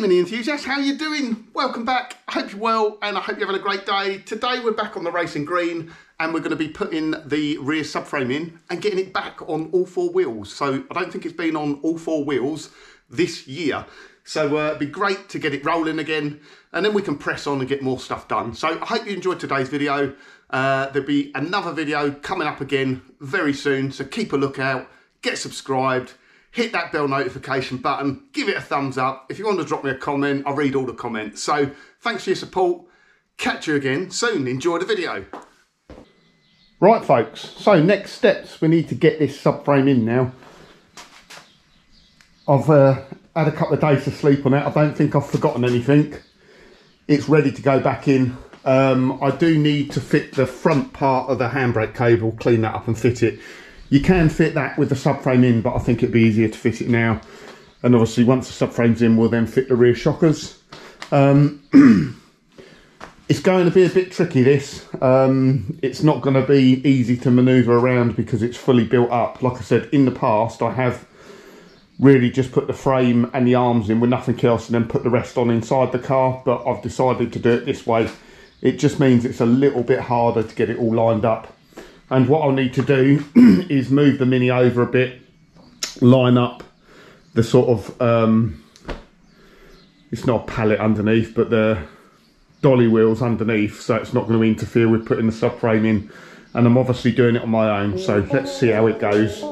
Mini enthusiasts, how are you doing? Welcome back. I hope you're well and I hope you're having a great day. Today we're back on the Racing Green and we're going to be putting the rear subframe in and getting it back on all four wheels. So I don't think it's been on all four wheels this year. So it'd be great to get it rolling again and then we can press on and get more stuff done. So I hope you enjoyed today's video. There'll be another video coming up again very soon. So keep a lookout, get subscribed. Hit that bell notification button, give it a thumbs up. If you want to drop me a comment, I'll read all the comments. So thanks for your support. Catch you again soon. Enjoy the video. Right folks, so next steps, we need to get this subframe in now. I've had a couple of days to sleep on it. I don't think I've forgotten anything. It's ready to go back in. I do need to fit the front part of the handbrake cable, clean that up and fit it. You can fit that with the subframe in, but I think it'd be easier to fit it now. And obviously once the subframe's in, we'll then fit the rear shockers. It's going to be a bit tricky, this. It's not going to be easy to manoeuvre around because it's fully built up. Like I said, in the past, I have really just put the frame and the arms in with nothing else and then put the rest on inside the car. But I've decided to do it this way. It just means it's a little bit harder to get it all lined up. And what I'll need to do is move the Mini over a bit, line up the sort of, it's not a pallet underneath, but the dolly wheels underneath, so it's not going to interfere with putting the subframe in. And I'm obviously doing it on my own, so let's see how it goes.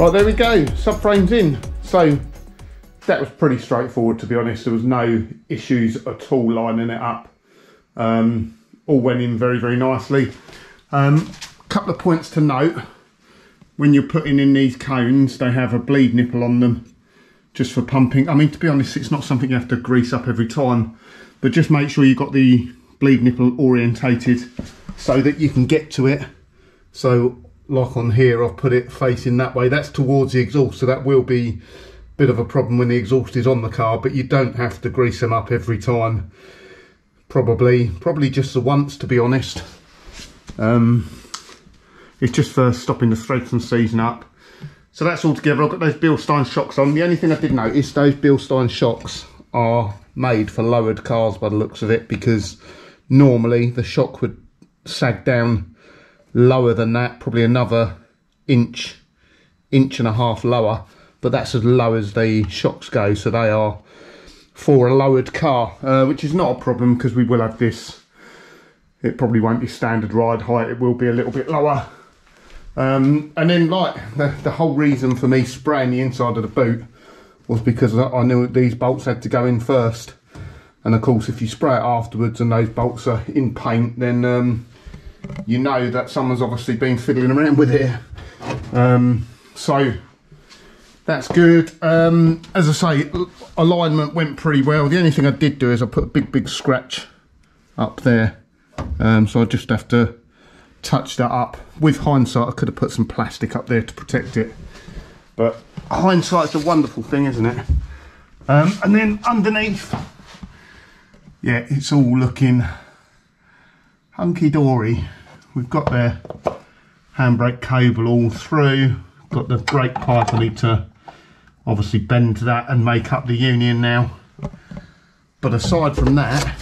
Right, there we go, subframes in. So that was pretty straightforward, to be honest. There was no issues at all lining it up. All went in very, very nicely. Couple of points to note. When you're putting in these cones, they have a bleed nipple on them just for pumping. I mean, to be honest, it's not something you have to grease up every time, but just make sure you've got the bleed nipple orientated so that you can get to it. So like on here, I've put it facing that way. That's towards the exhaust, so that will be a bit of a problem when the exhaust is on the car, but you don't have to grease them up every time. Probably just the once, to be honest. It's just for stopping the threads from seizing up. So that's all together. I've got those Bilstein shocks on. The only thing I did notice, those Bilstein shocks are made for lowered cars by the looks of it, because normally the shock would sag down lower than that, probably another inch and a half lower, but that's as low as the shocks go. So they are for a lowered car, which is not a problem because we will have this. It probably won't be standard ride height, it will be a little bit lower. And then like the whole reason for me spraying the inside of the boot was because I knew that these bolts had to go in first, and of course if you spray it afterwards and those bolts are in paint, then you know that someone's obviously been fiddling around with it. So that's good. As I say, alignment went pretty well. The only thing I did do is I put a big scratch up there, so I just have to touch that up. With hindsight, I could have put some plastic up there to protect it, but hindsight's a wonderful thing, isn't it? And then underneath, yeah, it's all looking hunky-dory. We've got the handbrake cable all through, got the brake pipe. I need to obviously bend that and make up the union now, but aside from that,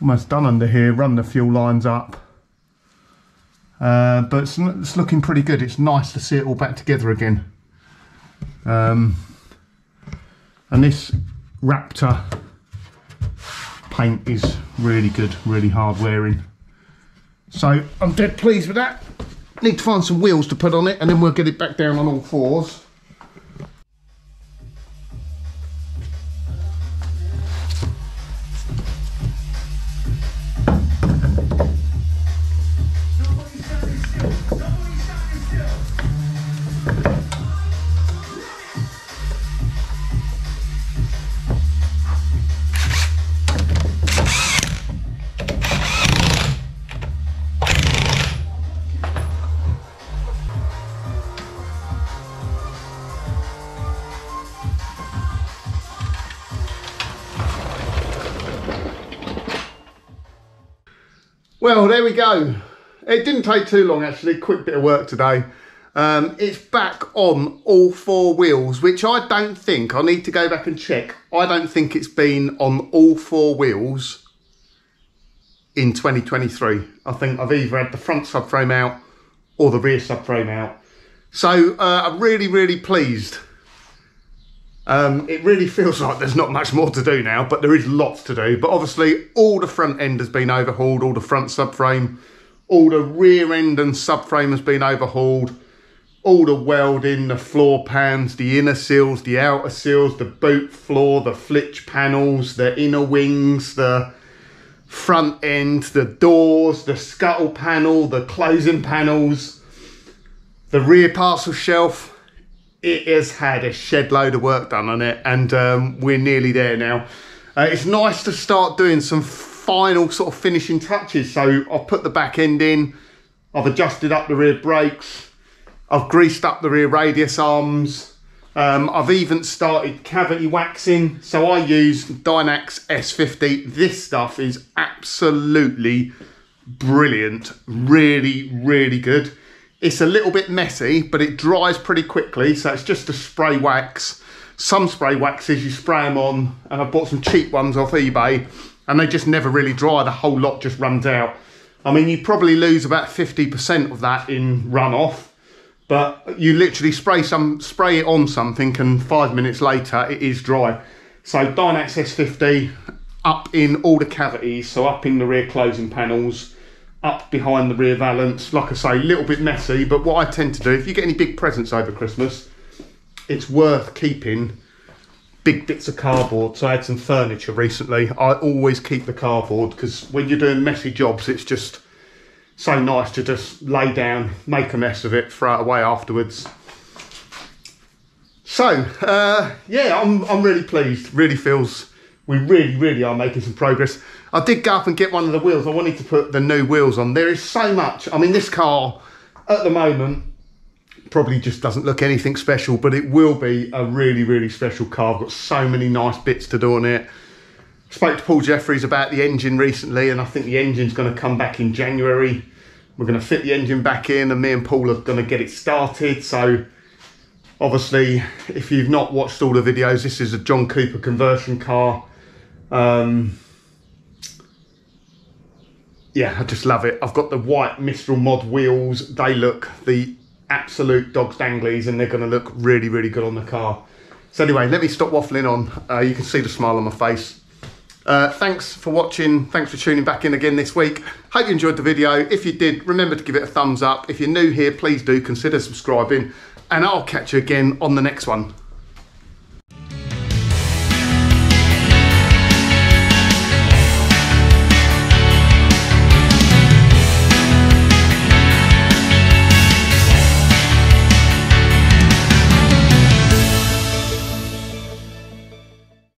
almost done under here. Run the fuel lines up, but it's looking pretty good. It's nice to see it all back together again. And this Raptor paint is really good, really hard wearing, so I'm dead pleased with that. Need to find some wheels to put on it, and then we'll get it back down on all fours. Well, there we go. It didn't take too long actually, quick bit of work today. It's back on all four wheels, which I don't think, I need to go back and check, I don't think it's been on all four wheels in 2023. I think I've either had the front subframe out or the rear subframe out. So I'm really pleased. It really feels like there's not much more to do now, but there is lots to do. But obviously all the front end has been overhauled, all the front subframe, all the rear end and subframe has been overhauled, all the welding, the floor pans, the inner seals, the outer seals, the boot floor, the flitch panels, the inner wings, the front end, the doors, the scuttle panel, the closing panels, the rear parcel shelf. It has had a shed load of work done on it, and we're nearly there now. It's nice to start doing some final sort of finishing touches. So I've put the back end in, I've adjusted up the rear brakes, I've greased up the rear radius arms, I've even started cavity waxing. So I use Dynax S50. This stuff is absolutely brilliant, really good. It's a little bit messy, but it dries pretty quickly, so it's just a spray wax. Some spray waxes, you spray them on, and I bought some cheap ones off eBay, and they just never really dry. The whole lot just runs out. I mean, you probably lose about 50% of that in runoff, but you literally spray it on something, and 5 minutes later, it is dry. So Dynax S50, up in all the cavities, so up in the rear closing panels, up behind the rear valance. Like I say, a little bit messy, but what I tend to do, if you get any big presents over Christmas, it's worth keeping big bits of cardboard. So I had some furniture recently. I always keep the cardboard because when you're doing messy jobs, it's just so nice to just lay down, make a mess of it, throw it away afterwards. So yeah, I'm really pleased. Really feels we really are making some progress. I did go up and get one of the wheels. I wanted to put the new wheels on. There is so much. I mean, this car at the moment probably just doesn't look anything special, but it will be a really special car. I've got so many nice bits to do on it. Spoke to Paul Jeffries about the engine recently, and I think the engine's going to come back in January. We're going to fit the engine back in, and me and Paul are going to get it started. So obviously, if you've not watched all the videos, this is a John Cooper conversion car. Yeah, I just love it. I've got the white Mistral mod wheels. They look the absolute dog's danglies, and they're going to look really good on the car. So anyway, let me stop waffling on. You can see the smile on my face. Thanks for watching. Thanks for tuning back in again this week. Hope you enjoyed the video. If you did, remember to give it a thumbs up. If you're new here, please do consider subscribing, and I'll catch you again on the next one.